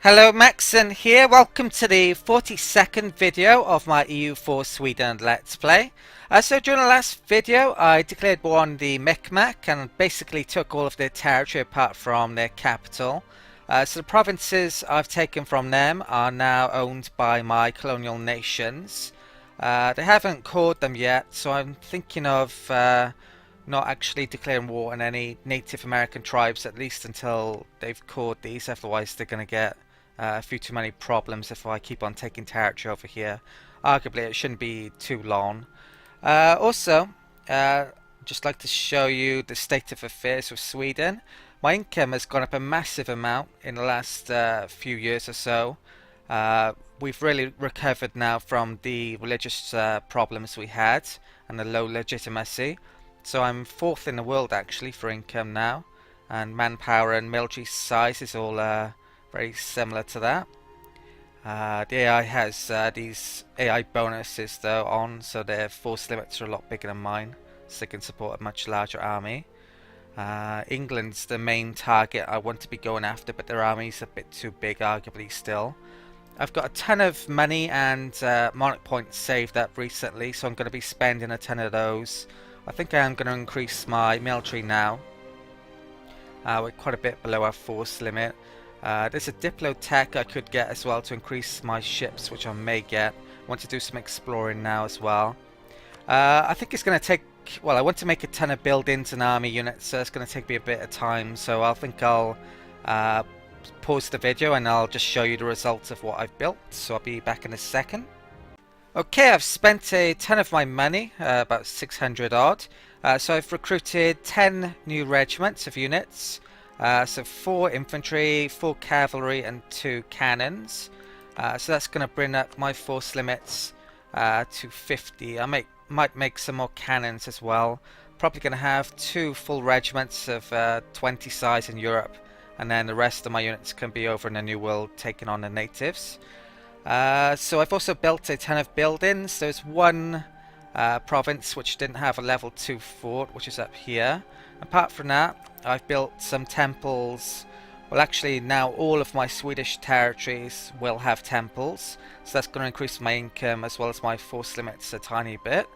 Hello, Macsen here. Welcome to the 42nd video of my EU4 Sweden Let's Play. So during the last video I declared war on the Micmac and basically took all of their territory apart from their capital. So the provinces I've taken from them are now owned by my colonial nations. They haven't caught them yet, so I'm thinking of not actually declaring war on any Native American tribes, at least until they've caught these. Otherwise they're going to get a few too many problems if I keep on taking territory over here. Arguably it shouldn't be too long. Also, just like to show you the state of affairs with Sweden. My income has gone up a massive amount in the last few years or so. We've really recovered now from the religious problems we had and the low legitimacy. So I'm fourth in the world actually for income now, and manpower and military size is all very similar to that. The AI has these AI bonuses though on, so their force limits are a lot bigger than mine, so they can support a much larger army. England's the main target I want to be going after, but their army's a bit too big arguably still. I've got a ton of money and monarch points saved up recently, so I'm going to be spending a ton of those. I think I am going to increase my military now. We're quite a bit below our force limit. There's a Diplo tech I could get as well to increase my ships, which I may get. I want to do some exploring now as well. I think it's going to take, well, I want to make a ton of buildings and army units, so it's going to take me a bit of time. So I think I'll pause the video and I'll just show you the results of what I've built. So I'll be back in a second. Okay, I've spent a ton of my money, about 600 odd. So I've recruited 10 new regiments of units. So 4 infantry, 4 cavalry and 2 cannons. So that's going to bring up my force limits to 50. I might make some more cannons as well. Probably going to have 2 full regiments of 20 size in Europe, and then the rest of my units can be over in the New World taking on the natives. So I've also built a ton of buildings. There's one province which didn't have a level 2 fort, which is up here. Apart from that, I've built some temples. Well, actually now all of my Swedish territories will have temples, so that's going to increase my income as well as my force limits a tiny bit.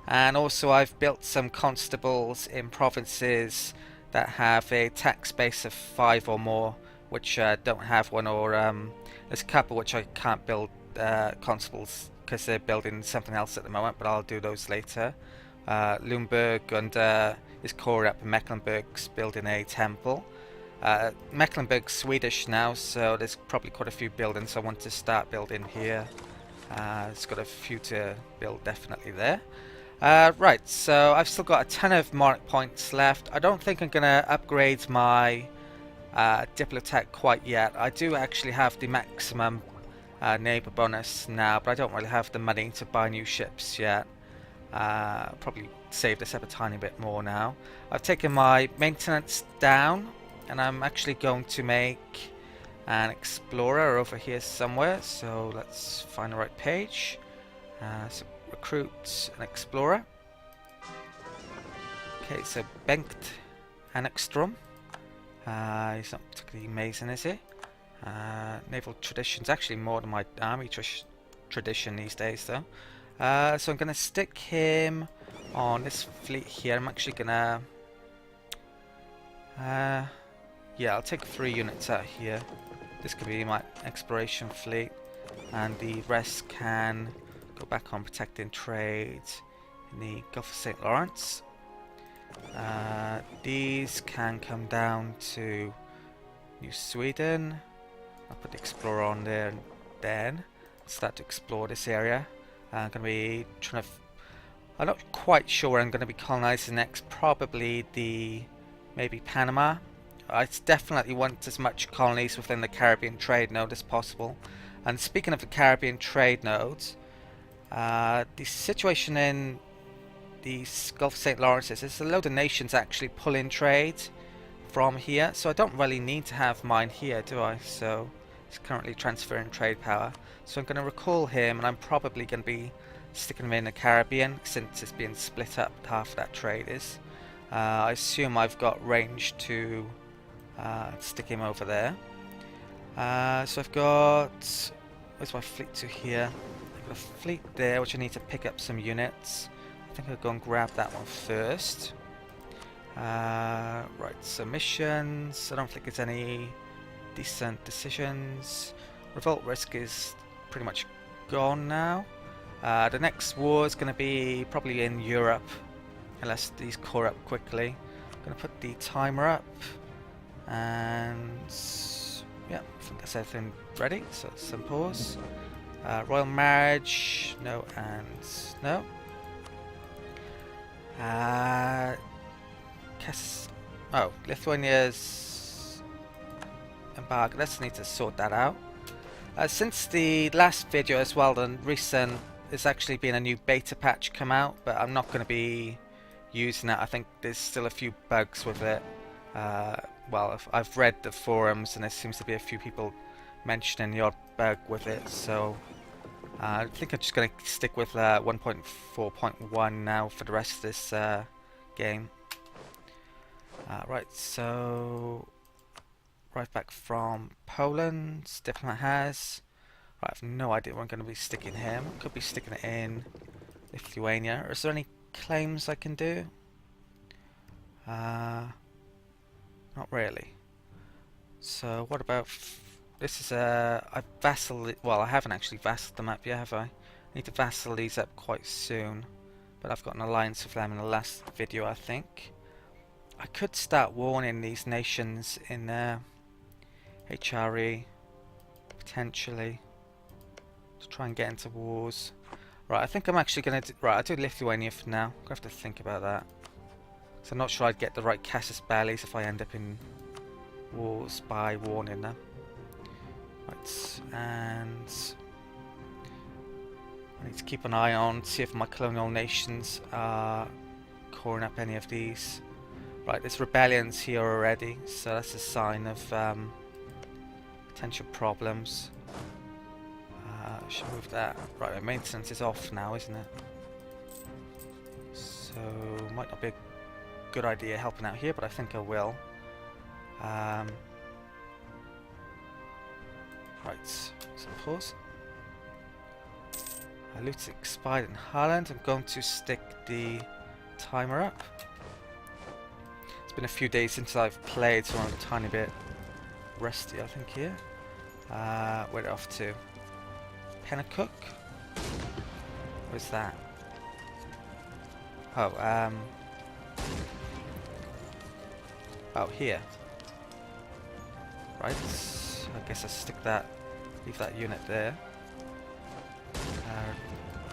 And also I've built some constables in provinces that have a tax base of 5 or more, which don't have one, or there's a couple which I can't build constables because they're building something else at the moment, but I'll do those later. Lumberg and is core up, and Mecklenburg's building a temple. Mecklenburg's Swedish now, so there's probably quite a few buildings I want to start building here. It's got a few to build definitely there. Right, so I've still got a ton of monarch points left. I don't think I'm going to upgrade my Diplotech quite yet. I do actually have the maximum neighbour bonus now, but I don't really have the money to buy new ships yet. Probably save this up a tiny bit more now. I've taken my maintenance down, and I'm actually going to make an explorer over here somewhere. So let's find the right page. So recruit an explorer. Okay, so Bengt Annexstrom. He's not particularly amazing, is he? Naval tradition's actually more than my army tradition these days, though. So I'm going to stick him on this fleet here. I'm actually going to... yeah, I'll take 3 units out here. This could be my exploration fleet. And the rest can go back on protecting trade in the Gulf of St. Lawrence. These can come down to New Sweden. I'll put the explorer on there and then start to explore this area. I'm going to be trying to... I'm not quite sure where I'm going to be colonizing next. Probably maybe Panama. I definitely want as much colonies within the Caribbean trade node as possible. And speaking of the Caribbean trade nodes, the situation in the Gulf of St. Lawrence is there's a load of nations actually pulling trade from here. So I don't really need to have mine here, do I? So he's currently transferring trade power. So I'm going to recall him, and I'm probably going to be sticking him in the Caribbean since it's being split up. Half of that trade is. I assume I've got range to stick him over there. So I've got... Where's my fleet to here? I've got a fleet there, which I need to pick up some units. I think I'll go and grab that one first. Right, so missions. I don't think there's any decent decisions. Revolt risk is pretty much gone now. The next war is going to be probably in Europe, unless these core up quickly. I'm going to put the timer up, and yeah, I think that's everything ready. So some pause. Royal marriage, no and no. Oh, Lithuania's embargo. Let's need to sort that out. Since the last video as well, the recent, there's actually been a new beta patch come out, but I'm not going to be using it. I think there's still a few bugs with it. Well, I've read the forums and there seems to be a few people mentioning the odd bug with it, so I think I'm just going to stick with 1.4.1 now for the rest of this game. Right, so right back from Poland, Diplomat has. Right, I have no idea where I'm going to be sticking him. Could be sticking it in Lithuania. Is there any claims I can do? Not really. So what about this is I vassal. Well, I haven't actually vassaled them up yet, have I? I need to vassal these up quite soon, but I've got an alliance with them in the last video, I think. I could start warning these nations in HRE potentially to try and get into wars. Right, I think I'm actually going to right. I'll do Lithuania for now. I have to think about that. So I'm not sure I'd get the right casus bellis if I end up in wars by warning them. Right, and I need to keep an eye on, see if my colonial nations are coring up any of these. Right, there's rebellions here already, so that's a sign of potential problems. Should move that. Right, my maintenance is off now, isn't it? So might not be a good idea helping out here, but I think I will. Right, so pause. Loot's expired in Holland. I'm going to stick the timer up. It's been a few days since I've played, so I'm a tiny bit rusty, I think, here. Where off to? Pennacook? Where's that? Oh, oh, here. Right, I guess I'll stick that, leave that unit there.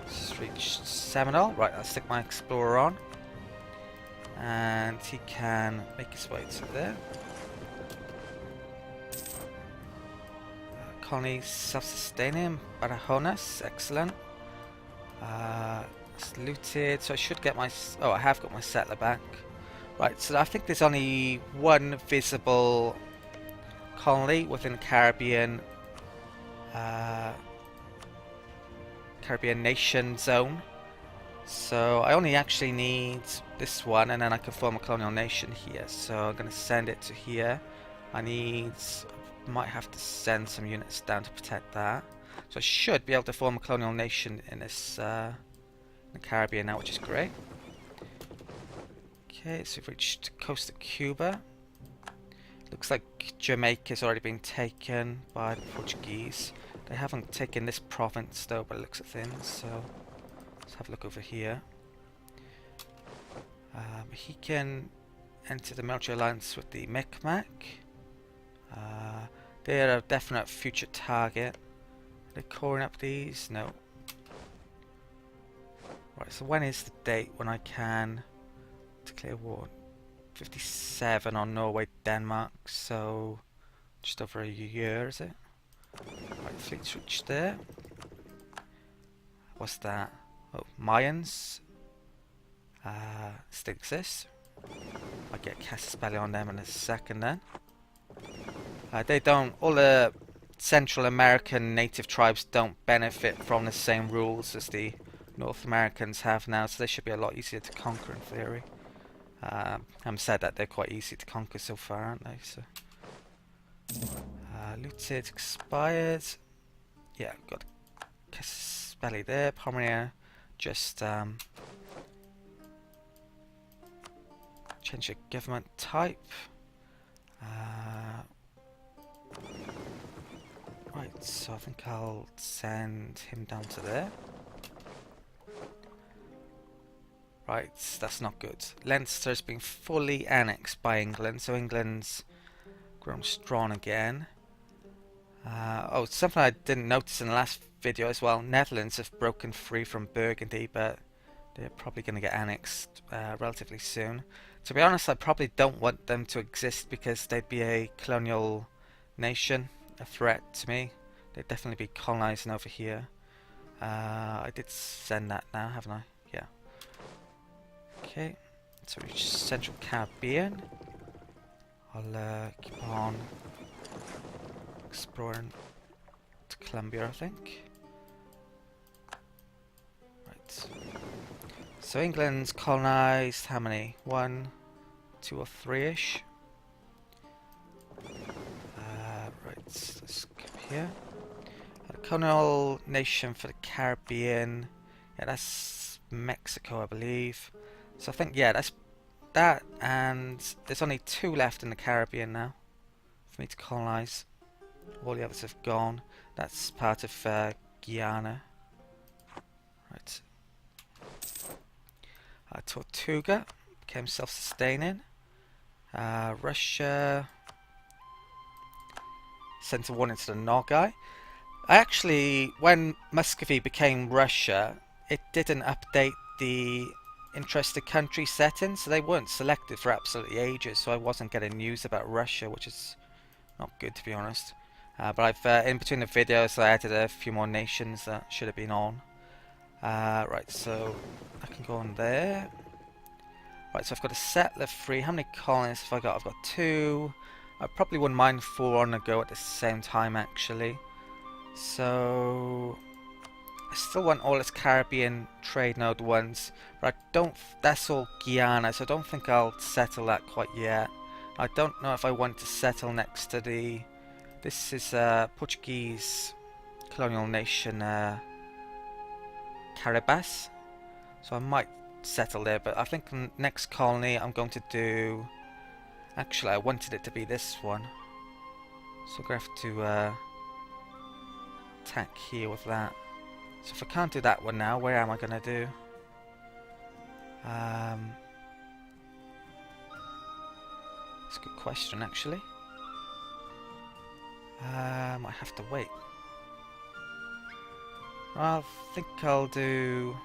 Just reach Seminole. Right, I'll stick my explorer on. And he can make his way to there. Colonies self-sustaining. Barajonas, excellent. It's looted, so I should get my... Oh, I have got my settler back. Right, so I think there's only one visible colony within the Caribbean nation zone. So I only actually need this one, and then I can form a colonial nation here. So I'm going to send it to here. Might have to send some units down to protect that. So I should be able to form a colonial nation in this in the Caribbean now, which is great. Okay, so we've reached the coast of Cuba. Looks like Jamaica's already been taken by the Portuguese. They haven't taken this province though, by the looks of things, so let's have a look over here. He can enter the military alliance with the Micmac. They're a definite future target. Are they coring up these? No. Right, so when is the date when I can declare war? 57 on Norway, Denmark, so just over a year, is it? Right, fleet's reached there. What's that? Oh, Mayans. Still exists. I'll get casus belli on them in a second then. They don't, all the Central American native tribes don't benefit from the same rules as the North Americans have now, so they should be a lot easier to conquer in theory. Having said that, they're quite easy to conquer so far, aren't they? So, Looted, expired. Yeah, got Belly there. Pomerania, just change the government type. Right, so I think I'll send him down to there. Right, that's not good. Leinster's been fully annexed by England, so England's grown strong again. Oh, something I didn't notice in the last video as well. Netherlands have broken free from Burgundy, but they're probably going to get annexed relatively soon. To be honest, I probably don't want them to exist because they'd be a colonial nation, a threat to me. They'd definitely be colonizing over here. I did send that now, haven't I? Yeah. Okay, so reach Central Caribbean. I'll keep on exploring to Colombia, I think. Right. So England's colonized how many? 1, 2 or 3-ish. Right, let's go here. A colonial nation for the Caribbean. Yeah, that's Mexico, I believe. So I think, yeah, that's that, and there's only 2 left in the Caribbean now for me to colonize. All the others have gone. That's part of Guyana. Right. Tortuga became self-sustaining. Russia sent a warning to the Nogai. Actually, when Muscovy became Russia, it didn't update the interested country settings, so they weren't selected for absolutely ages, so I wasn't getting news about Russia, which is not good, to be honest. But I've in between the videos I added a few more nations that should have been on. Right, so I can go on there. Right, so I've got a settler free. How many colonies have I got? I've got 2. I probably wouldn't mind 4 on the go at the same time, actually. So I still want all this Caribbean trade node ones, but I don't. That's all Guyana, so I don't think I'll settle that quite yet. I don't know if I want to settle next to the. This is Portuguese colonial nation, Caribas. So I might settle there, but I think the next colony I'm going to do. Actually, I wanted it to be this one, so I'm gonna have to attack here with that. So if I can't do that one now, where am I gonna do? It's a good question, actually. I have to wait. I think I'll do.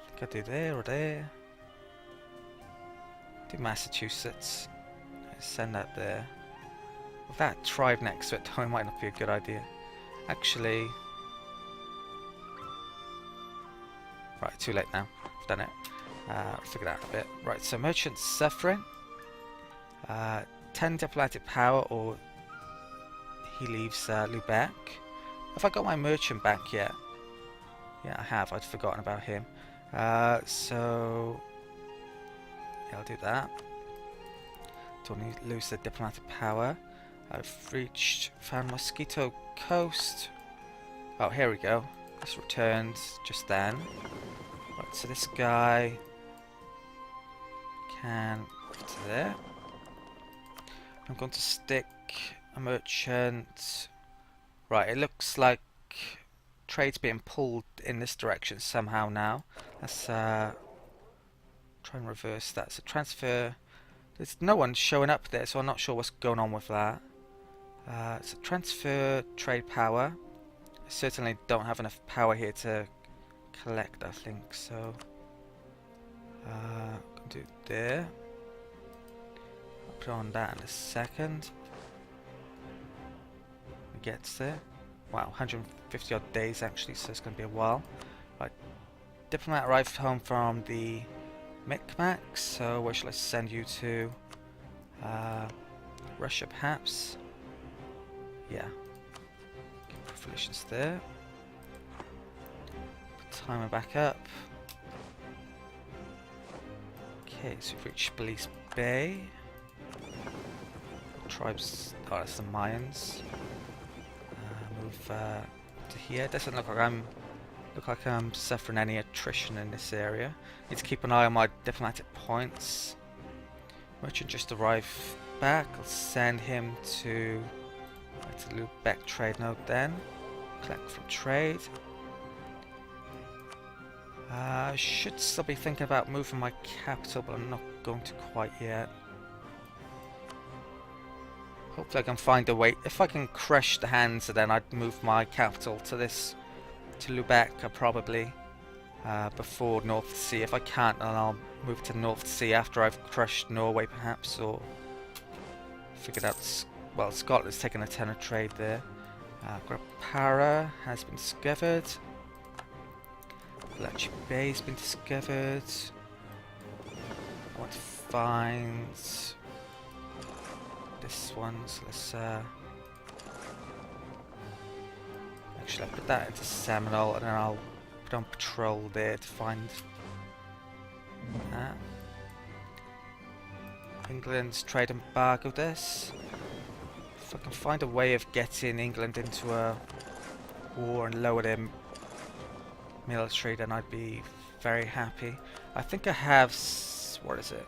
I think I'll do there or there. Do Massachusetts. Send that there. With that tribe next to it, though, it might not be a good idea. Actually. Right, too late now. I've done it. Figured out a bit. Right, so merchant's suffering. 10 diplomatic power, or he leaves Lubeck. Have I got my merchant back yet? Yeah, I have. I'd forgotten about him. So yeah, I'll do that. Don't need to lose the diplomatic power. I've found Mosquito Coast. Oh, here we go. This returned just then. Right, so this guy can go to there. I'm going to stick a merchant. Right, it looks like trade's being pulled in this direction somehow now. Let's try and reverse that. So transfer. There's no one showing up there, so I'm not sure what's going on with that. So transfer trade power. I certainly don't have enough power here to collect, I think, so can do it there. I'll put on that in a second. It gets there. Wow, 150 odd days actually, so it's going to be a while. Right, diplomat arrived home from the Micmacs, so where shall I send you to? Russia, perhaps? Yeah. Get relations there. Put timer back up. Okay, so we've reached Belize Bay. tribes? Oh, that's the Mayans. Move to here. Doesn't look like I'm suffering any attrition in this area. Need to keep an eye on my diplomatic points. Merchant just arrived back. I'll send him to the Lubeck trade node then. Collect from trade. I should still be thinking about moving my capital, but I'm not going to quite yet. Hopefully I can find a way. If I can crush the Hansa, then I'd move my capital to Lubeck probably before North Sea. If I can't, then I'll move to North Sea after I've crushed Norway perhaps, or figured out. Well, Scotland's taken a tenor trade there. Grapara has been discovered. Bletchley Bay's been discovered. I want to find this one, so let's actually I'll put that into Seminole and then I'll put on patrol there to find that. England's trade embargo this. If I can find a way of getting England into a war and lower their military, then I'd be very happy. I think I have, what is it?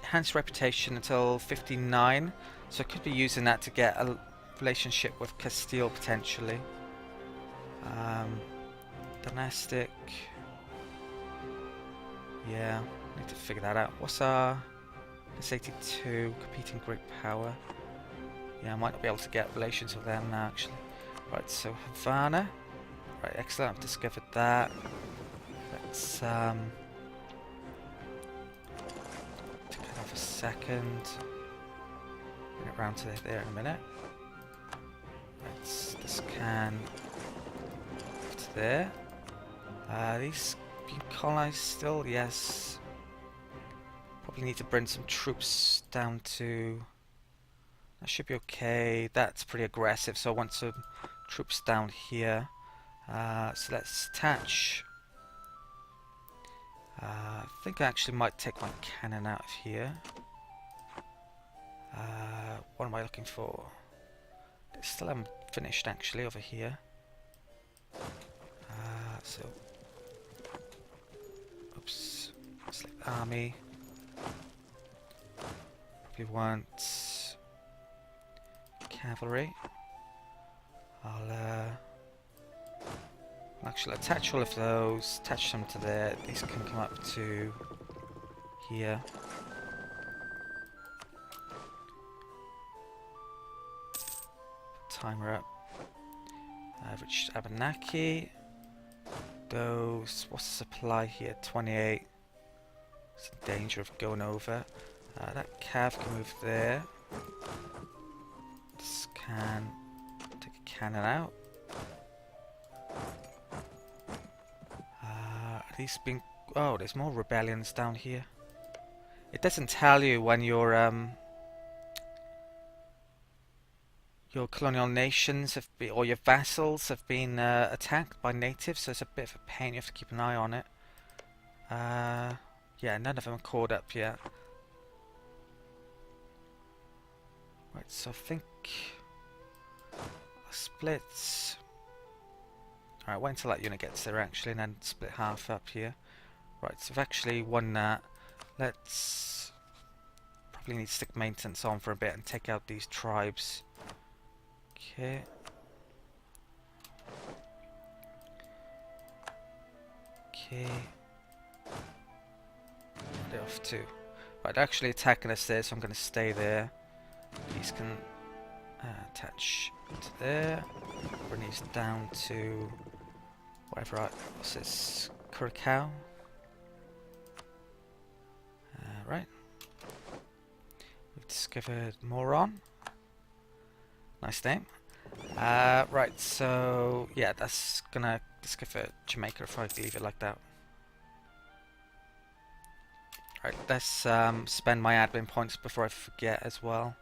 Enhanced reputation until 59, so I could be using that to get a relationship with Castile potentially. Dynastic. Yeah, need to figure that out. What's our S82 competing great power? Yeah, I might not be able to get relations with them now actually. Right, so Havana. Right, excellent, I've discovered that. Let's take it off a second. Bring it round to there in a minute. Let's scan to there. These being colonized still, yes. Probably need to bring some troops down to. That should be okay. That's pretty aggressive, so I want some troops down here. So let's attach. I think I actually might take my cannon out of here. What am I looking for? They still haven't finished actually over here. So, oops, select army. Probably want cavalry. I'll actually attach all of those, attach them to there. These can come up to here. Timer up. Rich Abenaki. Those. What's the supply here? 28. It's in danger of going over. That cav can move there. This can take a cannon out. These being. Oh, there's more rebellions down here. It doesn't tell you when your colonial nations have been, or your vassals have been attacked by natives, so it's a bit of a pain. You have to keep an eye on it. Yeah, none of them are caught up yet. Right, so I think I'll split. Alright, wait until that unit gets there actually, and then split half up here. Right, so I've actually won that. Let's probably need to stick maintenance on for a bit and take out these tribes. Okay. Okay. They're off too. Right, they're actually attacking us there, so I'm going to stay there. These can attach to there. Bring these down to whatever. What's this? Curacao. Right. We've discovered Moron. Nice name. Right, so yeah, that's gonna discover Jamaica if I leave it like that. Right, let's spend my admin points before I forget as well.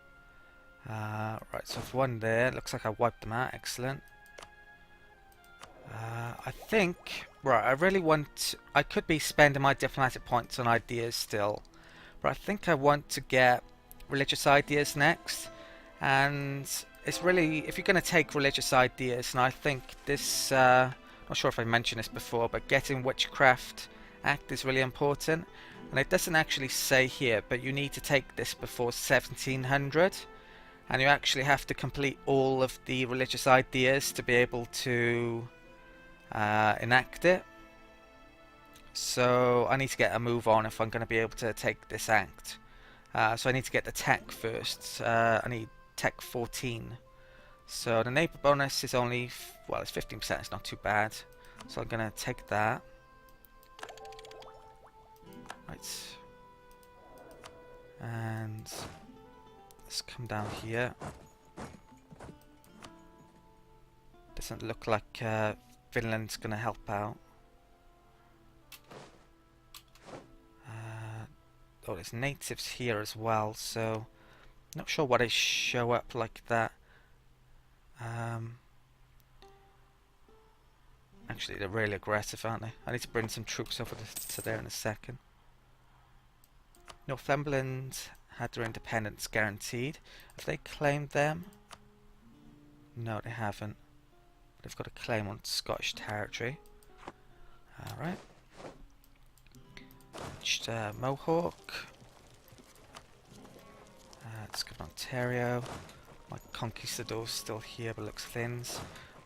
Right, so I've won there. Looks like I wiped them out. Excellent. I think. Right, I really want. I could be spending my diplomatic points on ideas still, but I think I want to get religious ideas next. And it's really, if you're going to take religious ideas, and I think this, not sure if I mentioned this before, but getting Witchcraft Act is really important. And it doesn't actually say here, but you need to take this before 1700, and you actually have to complete all of the religious ideas to be able to enact it. So I need to get a move on if I'm going to be able to take this act. So I need to get the tech first. I need tech 14. So the neighbor bonus is only, well, it's 15%, it's not too bad. So I'm going to take that. Right. And let's come down here. Doesn't look like Finland's going to help out. Oh, there's natives here as well, so not sure why they show up like that. Actually, they're really aggressive, aren't they? I need to bring some troops over to there in a second. Northumberland had their independence guaranteed. Have they claimed them? No, they haven't. They've got a claim on Scottish territory. Alright. Mohawk. Let's go to Ontario. My conquistador's still here, but looks thins.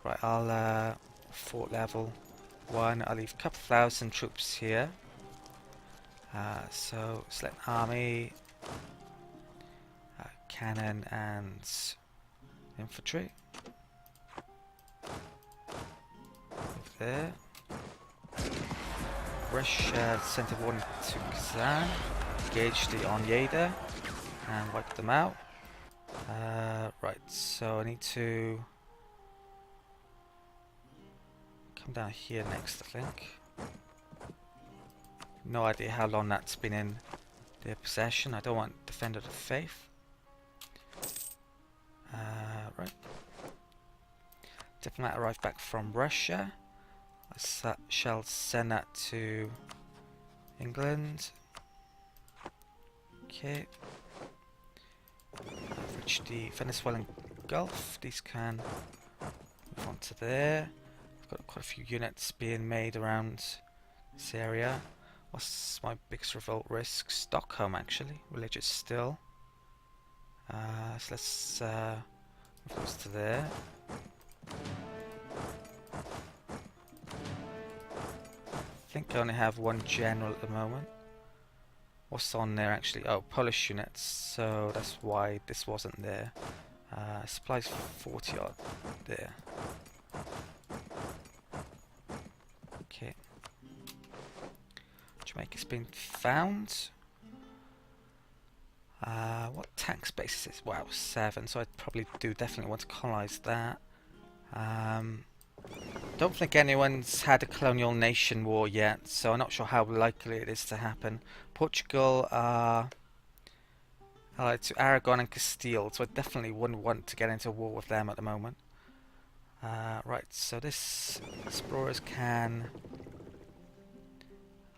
Right, I'll fort level 1. I'll leave a couple thousand troops here. So select army, cannon, and infantry. Over there. Russia sent a warning to Kazan, engage the Onyeda, and wipe them out. Right, so I need to come down here next, I think. No idea how long that's been in their possession. I don't want Defender of the Faith. Right. Diplomat arrived back from Russia. I shall send that to England. Okay. I've reached the Venezuelan Gulf. These can move on to there. I've got quite a few units being made around this area. What's my biggest revolt risk? Stockholm, actually. Religious still. So let's move those to there. I think I only have one general at the moment. What's on there actually? Oh, Polish units. So that's why this wasn't there. Supplies 40 odd there. Okay. Jamaica's been found. What tax base is this? Wow, 7. So I'd probably definitely want to colonize that. Don't think anyone's had a colonial nation war yet, so I'm not sure how likely it is to happen. Portugal are allied to Aragon and Castile, so I definitely wouldn't want to get into war with them at the moment. Right, so this explorers can...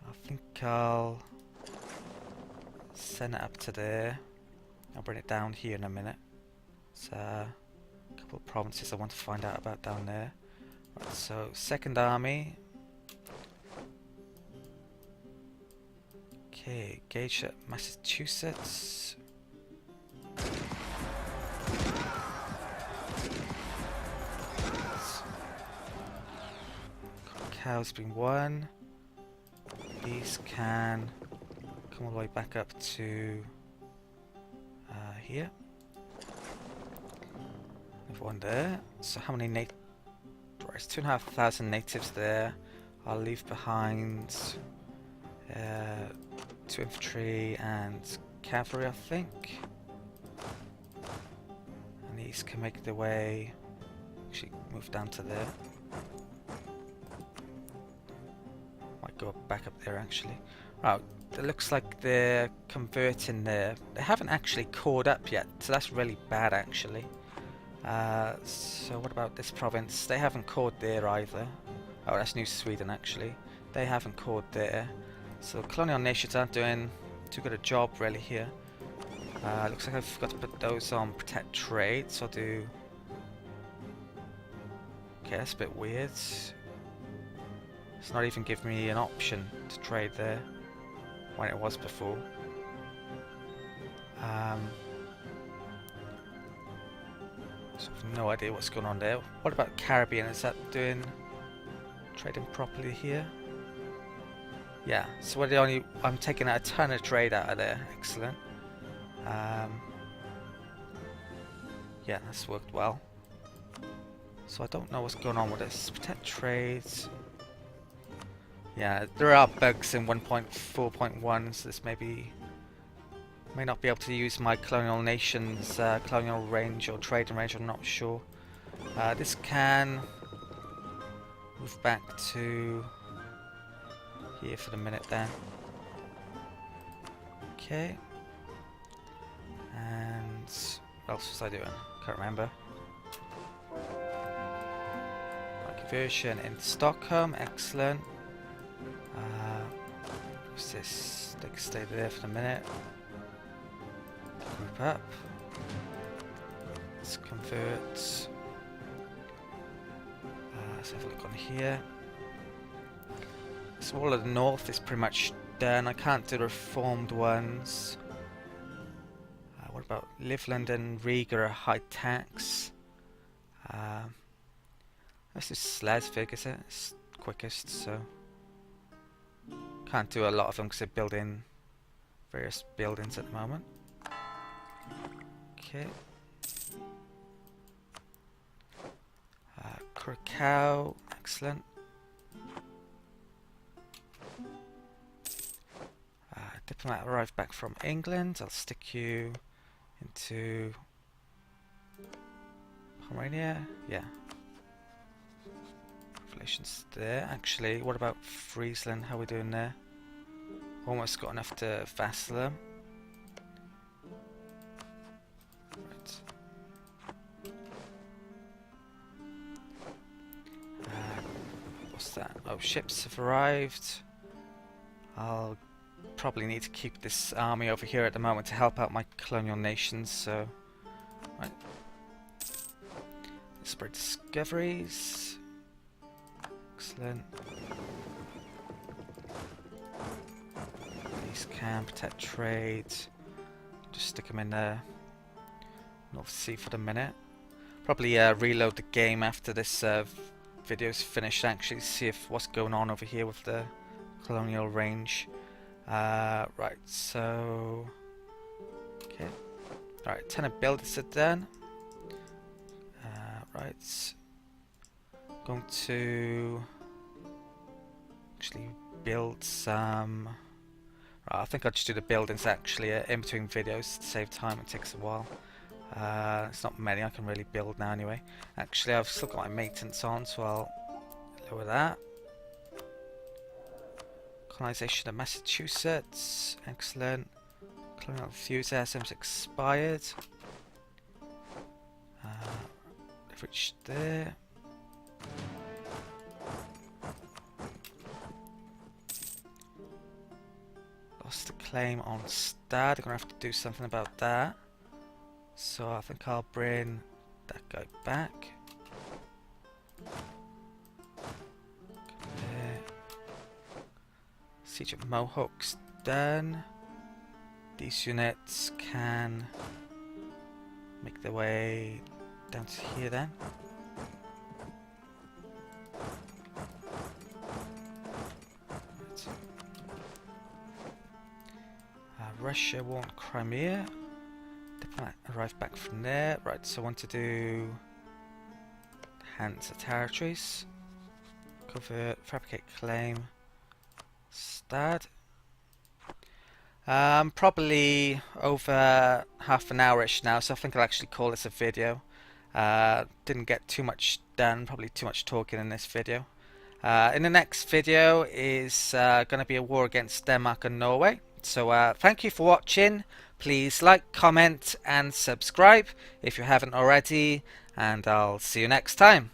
I think I'll send it up to there. I'll bring it down here in a minute. It's a couple of provinces I want to find out about down there. Right, so second army. Okay, gauge at Massachusetts. Cow's been won. These can come all the way back up to here. There's one there. So how many natives? Right, 2,500 natives there. I'll leave behind 2 infantry and cavalry, I think. And these can make their way. Actually, move down to there. Might go back up there actually. Right, it looks like they're converting there. They haven't actually caught up yet, so that's really bad actually. So what about this province? They haven't caught there either. Oh, that's New Sweden actually. They haven't caught there. So colonial nations aren't doing too good a job really here. Looks like I forgot to put those on protect trade, so I'll do... Okay, that's a bit weird. It's not even giving me an option to trade there when it was before. So I have no idea what's going on there. What about Caribbean? Is that doing trading properly here? Yeah, so we're the only... I'm taking a ton of trade out of there. Excellent. Yeah, that's worked well. So I don't know what's going on with this. Protect trades. Yeah, there are bugs in 1.4.1, so this may not be able to use my colonial nations, colonial range or trading range, I'm not sure. This can move back to here for the minute then. Okay. And what else was I doing? Can't remember. Conversion in Stockholm, excellent. What's this? They can stay there for a minute. Group up. Let's convert. Let's have a look on here. So all of the north is pretty much done. I can't do the reformed ones. What about Livland and Riga are high tax? Let's do Slesvig, is it? It's quickest, so can't do a lot of them because they're building various buildings at the moment. Okay. Curacao, excellent. Diplomat arrived back from England. I'll stick you into Pomerania. Yeah. Relations there. Actually, what about Friesland? How are we doing there? Almost got enough to vassal them. Right. What's that? Oh, ships have arrived. I'll probably need to keep this army over here at the moment to help out my colonial nations, so... Right. Spread discoveries. Excellent. These can protect trade. Just stick them in the North Sea for the minute. Probably reload the game after this video's finished, actually see if what's going on over here with the colonial range. Right, so... Okay. Alright, 10 of builders are done. Right. Going to actually build some... Right, I think I'll just do the buildings actually in between videos to save time. It takes a while. It's not many I can really build now anyway. Actually, I've still got my maintenance on, so I'll lower that. Colonization of Massachusetts, excellent. Colonial enthusiasm's expired. Leverage there. Lost the claim on Stad. I'm gonna have to do something about that. So I think I'll bring that guy back. Siege of Mohawk's done. These units can make their way down to here then. Russia want Crimea. Diplomat arrived back from there. Right, so I want to do Hansa territories. Convert, fabricate claim. Stad. Probably over half an hour-ish now, so I think I'll actually call this a video. Didn't get too much done, probably too much talking in this video. In the next video is going to be a war against Denmark and Norway. So thank you for watching. Please like, comment and subscribe if you haven't already, and I'll see you next time.